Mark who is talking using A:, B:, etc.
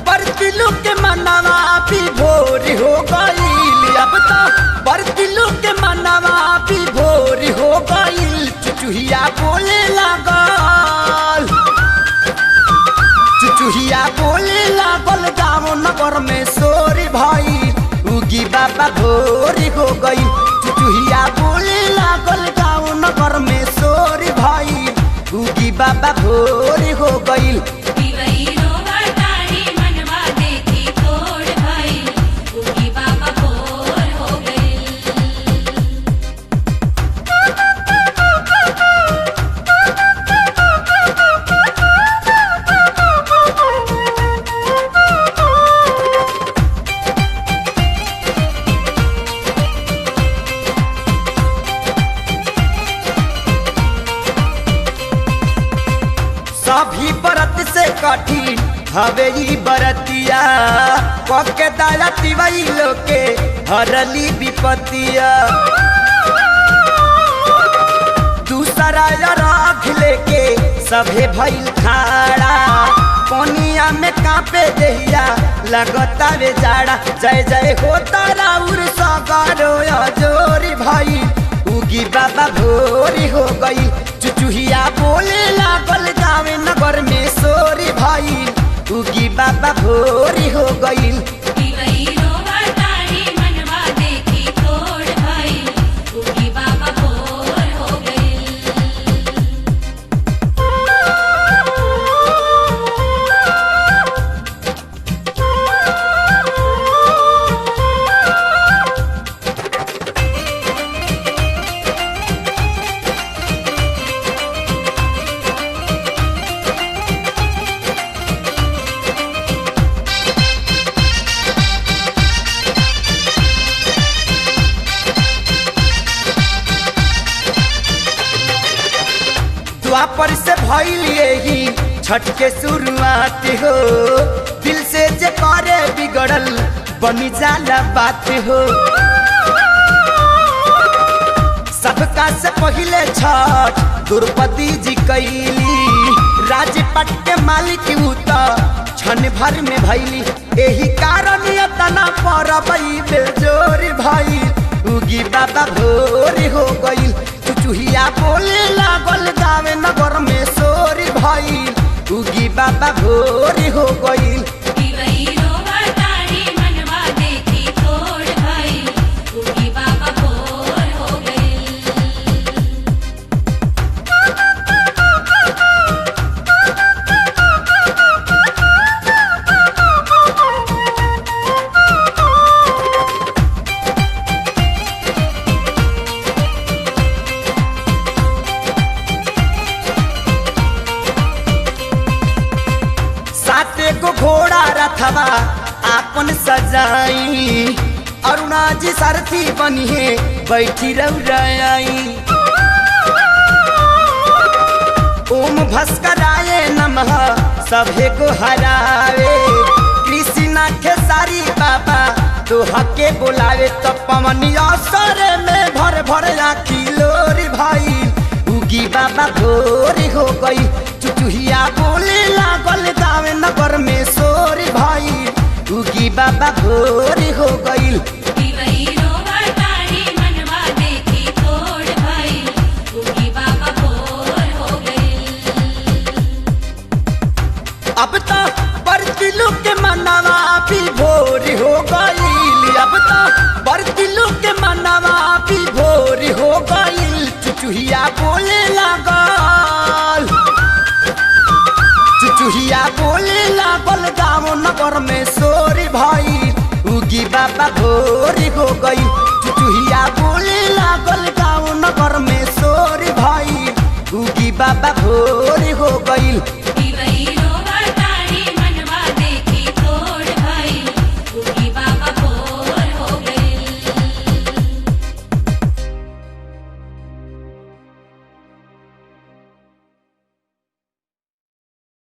A: बरतिलू के मनवा भी भोर हो गईल। अब तो बरतिलू के मनवा भी भोर हो गईल। चुचुहिया बोले लागल, चुचुहिया बोले लागल गाँव नगर में सोरी भाई उगी बाबा भोर हो गई। चुचुहिया बोले लागल गाँव नगर में सोरी भाई उगी बाबा भोर हो गई। सभी बरत से कठिन हवे ई बरतिया पके दाया तिवई लोके हरली विपतिया। दूसरा राख लेके सभे भइल खाड़ा कोनिया में कांपे देहिया लगता वे जाड़ा। जय जय होता राउर सगरो जोरी भाई उगी बाबा भोरी हो गई। चुचुहिया बोले लागल गावे नगर में सोरी भाई उगी बाबा भोरी हो गई। द्वापर से भइल यही छठ के शुरुआत हो। दिल से जे करे बिगड़ल बनी जाला बात हो। सबका से पहले छठ द्रौपदी जी कैली राजपट के मालिक उता क्षण भर में भैली। यही कारण इतना परबई बेजोर भाई उगी बाबा भोर हो गई। चुचुहिया बोले लागल गावे नगर में सोरी भाई उगी बाबा भोर हो गई। को घोड़ा रथवा आपन सजाई अरुणा जी सारथी बनी है बैठी रउराई। ओम भस्कराय नमः सभे को हरावे कृष्णा के सारी बाबा दोहा के बोलावे। तो पवनी असर में भर भर आखी लोरी भाई उगी बाबा भोर हो गई। चुचुहिया बोले लागल गावे नगर में सोरी भाई उगी बाबा भोर हो गई। अब तो बरतिलू के मनवा भी भोर हो गई। अब तो बरतिलू के मनवा भी भोर हो गई। चुचुहिया बोले लागल, चुचुहिया बोले लागल गाँव नगर में सोरी भाई उगी बाबा भोर हो गई। चुचुहिया बोले लागल गाँव नगर में सोरी भाई उगी बाबा भोर हो गई।